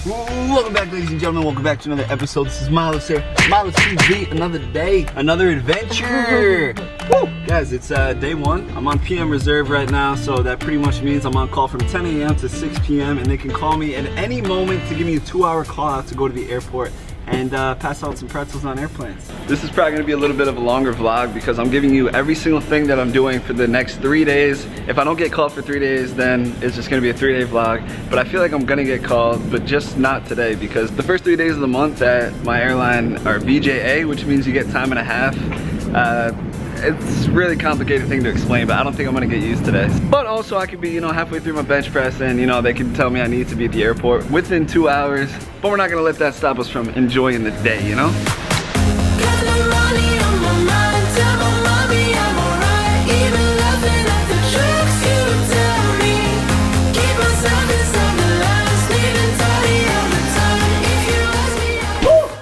Welcome back, ladies and gentlemen. Welcome back to another episode. This is Miles here. Miles TV, another day, another adventure. Woo! Guys, it's day one. I'm on PM reserve right now, so that pretty much means I'm on call from 10 a.m. to 6 p.m. and they can call me at any moment to give me a 2-hour call out to go to the airport and pass out some pretzels on airplanes. This is probably gonna be a little bit of a longer vlog because I'm giving you every single thing that I'm doing for the next 3 days. If I don't get called for 3 days, then it's just gonna be a 3-day vlog. But I feel like I'm gonna get called, but just not today because the first 3 days of the month at my airline are VJA, which means you get time and a half. It's a really complicated thing to explain, but I don't think I'm gonna get used to this. But also I could be, halfway through my bench press and, they can tell me I need to be at the airport within 2 hours. But we're not gonna let that stop us from enjoying the day,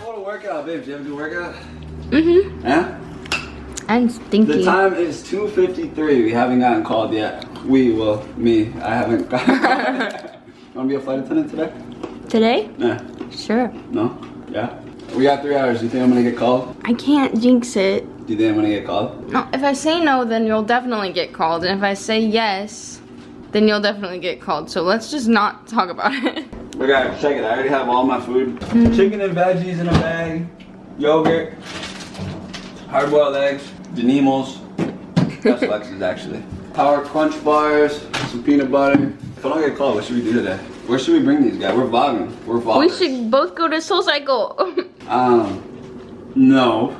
What a workout, babe. Did you have a good workout? Mm-hmm. Yeah? I'm stinky. The time is 2:53. We haven't gotten called yet. Me. I haven't gotten called. Wanna be a flight attendant today? Today? Yeah. Sure. No? Yeah? We got 3 hours. Do you think I'm gonna get called? I can't jinx it. Do you think I'm gonna get called? No, if I say no, then you'll definitely get called. And if I say yes, then you'll definitely get called. So let's just not talk about it. Okay, check it. I already have all my food. Chicken and veggies in a bag. Yogurt. Hard-boiled eggs. Danimals. That's Lex's actually. Power Crunch bars. Some peanut butter. If I don't get called, what should we do today? Where should we bring these guys? We're vlogging. We're vloggers. We should both go to Soul Cycle. No.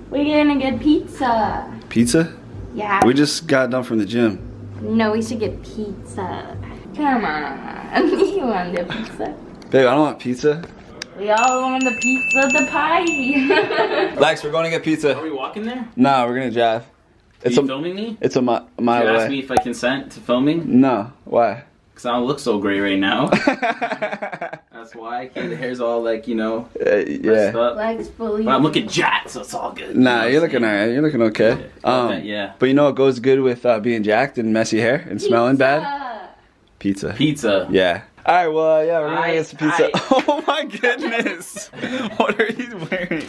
We're gonna get pizza. Pizza? Yeah. We just got done from the gym. No, we should get pizza. Come on. You want the pizza? Babe, I don't want pizza. We all want the pizza, the pie. Lex, we're going to get pizza. Are we walking there? No, we're gonna drive. Are you filming me? It's a mile You away. ask me if I consent to filming? No, why? Because I don't look so great right now. That's why. The hair's all like, messed Yeah. up. Legs fully. But I'm looking jacked, so it's all good. Nah, you're looking alright. You're looking okay. Yeah. But you know what goes good with being jacked and messy hair and smelling bad? Pizza. Pizza. Yeah. Alright, well, yeah, we're gonna get some pizza. Aight. Oh my goodness! What are you wearing?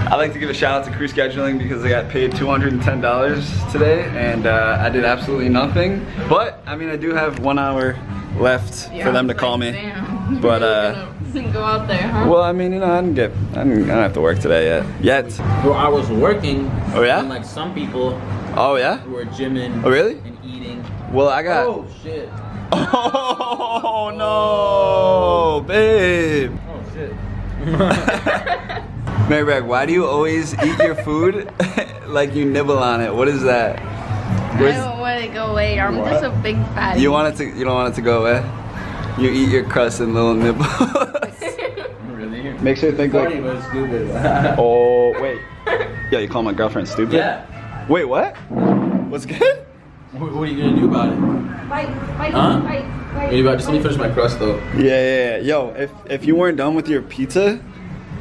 I'd like to give a shout out to crew scheduling because I got paid $210 today and I did absolutely nothing. But, I mean, I do have 1 hour left for them to call me. Damn. But, go out there, huh? well, I mean, I don't have to work today yet. Well, I was working. Oh, yeah? And like some people Oh, yeah? who were gymming Oh, really? and eating. Well, I got... Oh, shit. Oh no, babe. Oh, shit. Mary Bragg, why do you always eat your food like you nibble on it? What is that? I don't want to go away. I'm just a big fatty. You don't want it to go away? You eat your crust in little nibbles. Really? Makes you think Funny, like... but stupid. Oh, wait. Yeah, you call my girlfriend stupid? Yeah. Wait, what? What's good? What are you gonna do about it? Fight. Huh? Just let me finish my crust though. Yeah. Yo, if you weren't done with your pizza,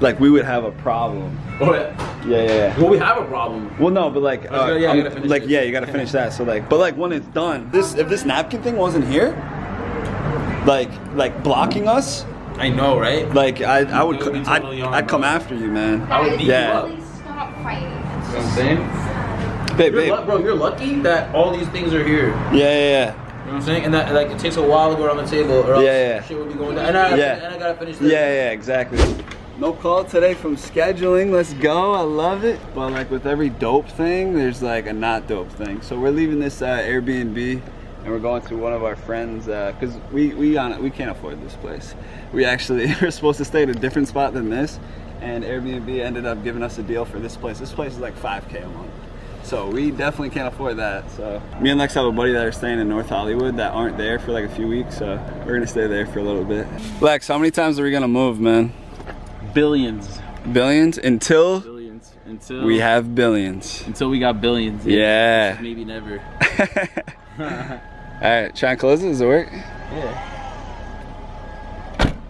like we would have a problem. Oh yeah. Yeah. Well, we have a problem. Well, no, but like, you gotta finish like, this. yeah, you gotta finish that. So like, but like when it's done, if this napkin thing wasn't here, like blocking us, I know, right? like I would, It would be totally on, I'd come bro. after you, man. I would beat Yeah. you up. Please stop fighting. You know what I'm saying? Babe. Bro, you're lucky that all these things are here. Yeah. You know what I'm saying? And that like it takes a while to go around the table, or else Yeah. shit would be going down. And I gotta finish this. Yeah, exactly. No call today from scheduling. Let's go. I love it. But like with every dope thing, there's like a not dope thing. So we're leaving this Airbnb and we're going to one of our friends because we can't afford this place. We actually were supposed to stay at a different spot than this, and Airbnb ended up giving us a deal for this place. This place is like $5K a month. So we definitely can't afford that. So me and Lex have a buddy that are staying in North Hollywood that aren't there for like a few weeks. So we're gonna stay there for a little bit. Lex, how many times are we gonna move, man? Billions. Billions until we have billions. Until we got billions. Yeah. Maybe never. All right, try and close it. Does it work? Yeah.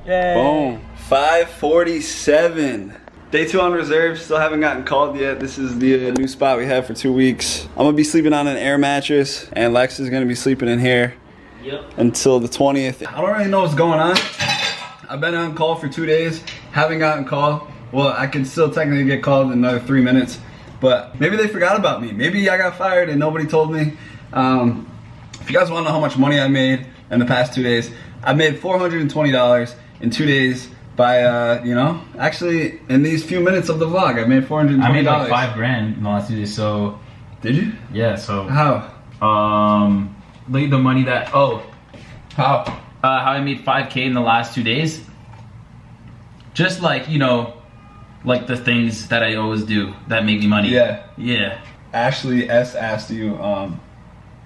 Yay. Boom. 5:47. Day 2 on reserve, still haven't gotten called yet. This is the new spot we have for 2 weeks. I'm gonna be sleeping on an air mattress, and Lex is gonna be sleeping in here Yep. until the 20th. I don't really know what's going on. I've been on call for 2 days, haven't gotten called. Well, I can still technically get called in another 3 minutes, but maybe they forgot about me. Maybe I got fired and nobody told me. If you guys want to know how much money I made in the past 2 days, I made $420 in 2 days by, you know, actually in these few minutes of the vlog, I made $420. I made like $5,000 in the last 2 days, so. Did you? Yeah, so. How? Look at the money that, how I made $5K in the last 2 days. Just like, you know, like the things that I always do that make me money. Yeah. Yeah. Ashley S asked you,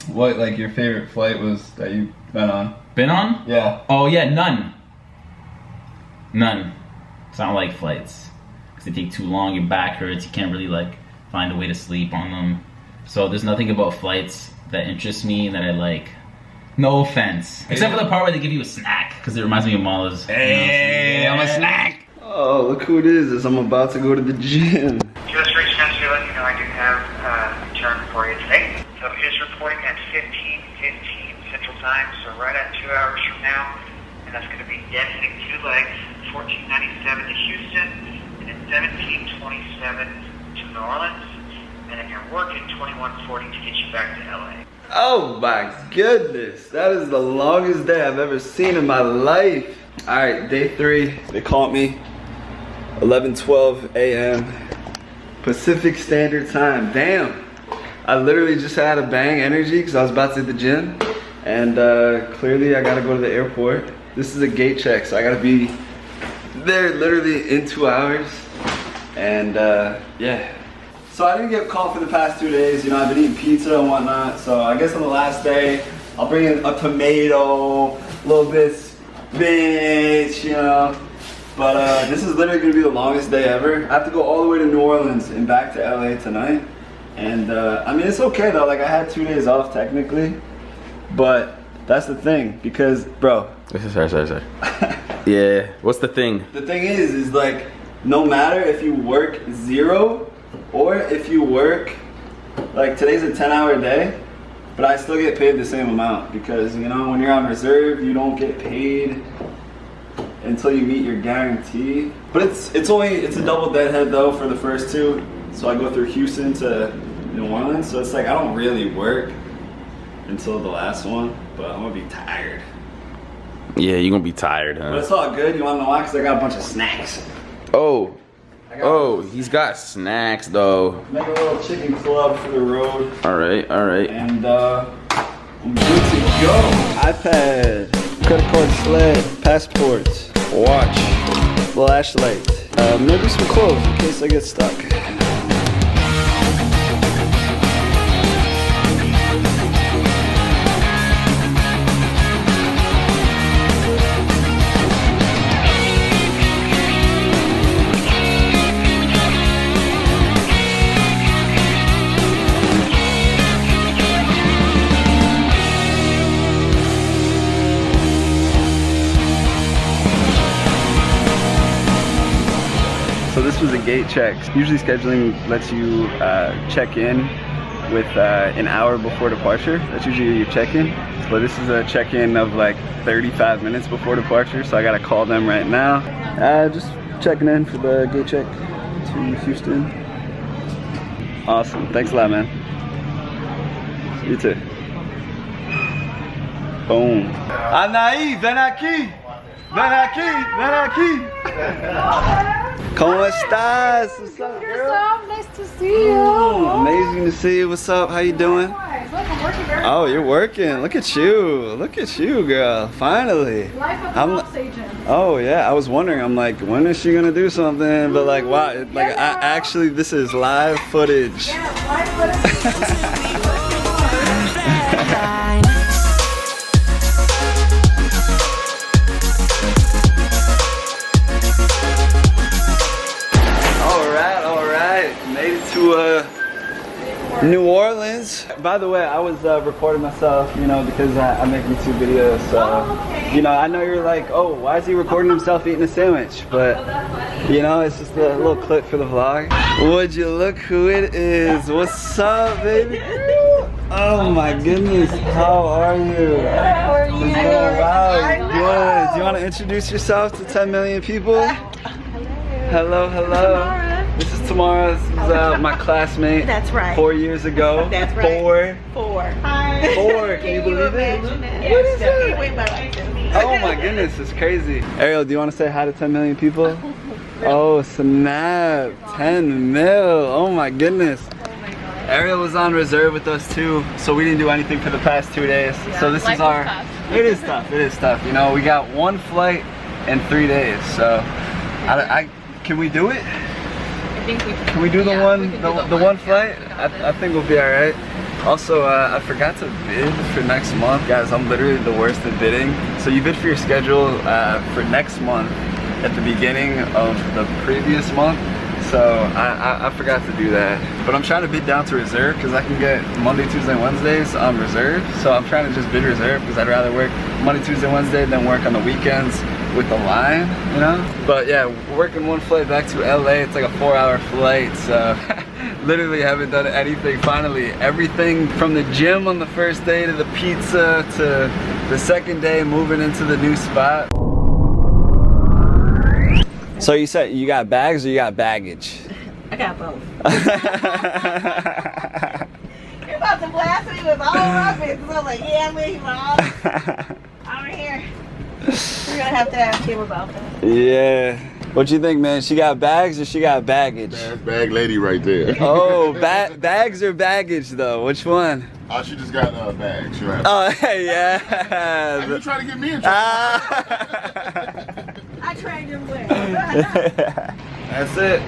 what like your favorite flight was that you've been on? Been on? Yeah. Oh yeah, none. None. It's not like flights. Because they take too long, your back hurts, you can't really like find a way to sleep on them. So there's nothing about flights that interests me that I like. No offense. Except for the part where they give you a snack, because it reminds me of Mala's. Hey, I'm a snack. Oh, look who it is. I'm about to go to the gym. Just reaching out to let you know I do have a turn for you today. So it is reporting at 15:15 Central Time, so right at 2 hours from now. And that's going to be dead hitting 2 legs, 1497 to Houston, and then 1727 to New Orleans. And then you're working 2140 to get you back to LA. Oh my goodness. That is the longest day I've ever seen in my life. All right, day 3. They called me 11:12 a.m. Pacific Standard Time. Damn. I literally just had a bang energy because I was about to hit the gym. And clearly I gotta go to the airport. This is a gate check, so I gotta be there literally in 2 hours. And yeah. So I didn't get called for the past 2 days. You know, I've been eating pizza and whatnot. So I guess on the last day, I'll bring in a tomato, a little bit spinach, you know. But this is literally gonna be the longest day ever. I have to go all the way to New Orleans and back to LA tonight. And I mean, it's okay though. Like I had 2 days off technically, but that's the thing because, bro. Sorry. Yeah, what's the thing? The thing is like, no matter if you work 0 or if you work, like today's a 10-hour day, but I still get paid the same amount because, you know, when you're on reserve, you don't get paid until you meet your guarantee. But it's a double deadhead though for the first 2. So I go through Houston to New Orleans, so it's like I don't really work until the last one, but I'm gonna be tired. Yeah, you're gonna be tired, huh? But it's all good. You wanna know why? Because I got a bunch of snacks. Oh, he's got snacks though. Make a little chicken club for the road. All right. And I'm good to go. iPad, credit card sled, passports, watch, flashlight, maybe some clothes in case I get stuck. So this was a gate check. Usually scheduling lets you check in with an hour before departure. That's usually your check-in. But this is a check-in of like 35 minutes before departure, so I gotta call them right now. Just checking in for the gate check to Houston. Awesome, thanks a lot, man. You too. Boom. Anaí, ven aquí. Ven aquí. ¿Cómo estás? What's up, girl? Nice to see you. Amazing to see you. What's up? How you doing? Look, I'm working very Oh, you're working. Look at you. Look at you, girl. Finally. Life of an ops agent. Oh yeah, I was wondering. I'm like, when is she gonna do something? But like, wow, like actually, this is live footage. Yeah, life footage. New Orleans. By the way, I was recording myself, you know, because I make YouTube videos. So, you know, I know you're like, oh, why is he recording himself eating a sandwich? But, you know, it's just a little clip for the vlog. Would you look who it is? What's up, baby? Oh my goodness, how are you? How are you? Wow. Do you want to introduce yourself to 10 million people? Hello, hello. Tamara. This is Tamara. This is my classmate. That's right. 4 years ago. That's right. 4. Hi. 4. Can you believe it? What is that? Oh my goodness, it's crazy. Ariel, do you want to say hi to 10 million people? Oh snap, 10 mil. Oh my goodness. Ariel was on reserve with us too, so we didn't do anything for the past 2 days. So this is our, it is tough. You know, we got 1 flight in 3 days, so can we do it? I think we can. Can we do the one flight? I think we'll be all right. Also, I forgot to bid for next month. Guys, I'm literally the worst at bidding. So you bid for your schedule for next month at the beginning of the previous month. So I forgot to do that. But I'm trying to bid down to reserve because I can get Monday, Tuesday, Wednesdays on reserve. So I'm trying to just bid reserve because I'd rather work Monday, Tuesday, Wednesday than work on the weekends with the line, you know? But yeah, working 1 flight back to LA, it's like a 4-hour flight, so literally haven't done anything. Finally, everything from the gym on the first day to the pizza to the second day moving into the new spot. So you said you got bags or you got baggage? I got both. You're about to blast me with all of it. So I was like, yeah, leave all over here. We're gonna have to ask him about that. Yeah. What you think, man? She got bags or she got baggage? Bag lady right there. Oh, bags or baggage though? Which one? Oh, she just got bags. Right. Oh, yeah. Hey, you trying to get me in trouble? I trained him well. That's it.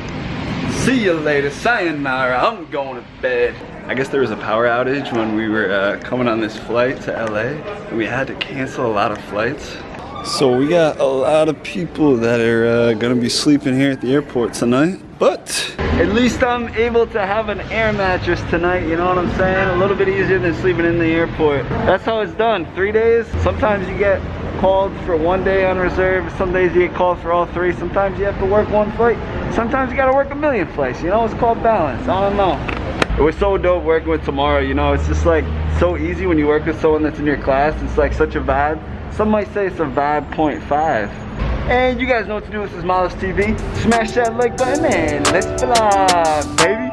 See you later. Sayonara. I'm going to bed. I guess there was a power outage when we were coming on this flight to LA. And we had to cancel a lot of flights. So we got a lot of people that are gonna be sleeping here at the airport tonight. But at least I'm able to have an air mattress tonight, you know what I'm saying? A little bit easier than sleeping in the airport. That's how it's done. 3 days. Sometimes you get called for 1 day on reserve. Some days you get called for all 3. Sometimes you have to work 1 flight. Sometimes you gotta work a million flights, you know? It's called balance. I don't know. It was so dope working with Tamara, you know? It's just like so easy when you work with someone that's in your class. It's like such a vibe. Some might say it's a vibe 0.5. And you guys know what to do. This is Miles TV. Smash that like button and let's fly, baby.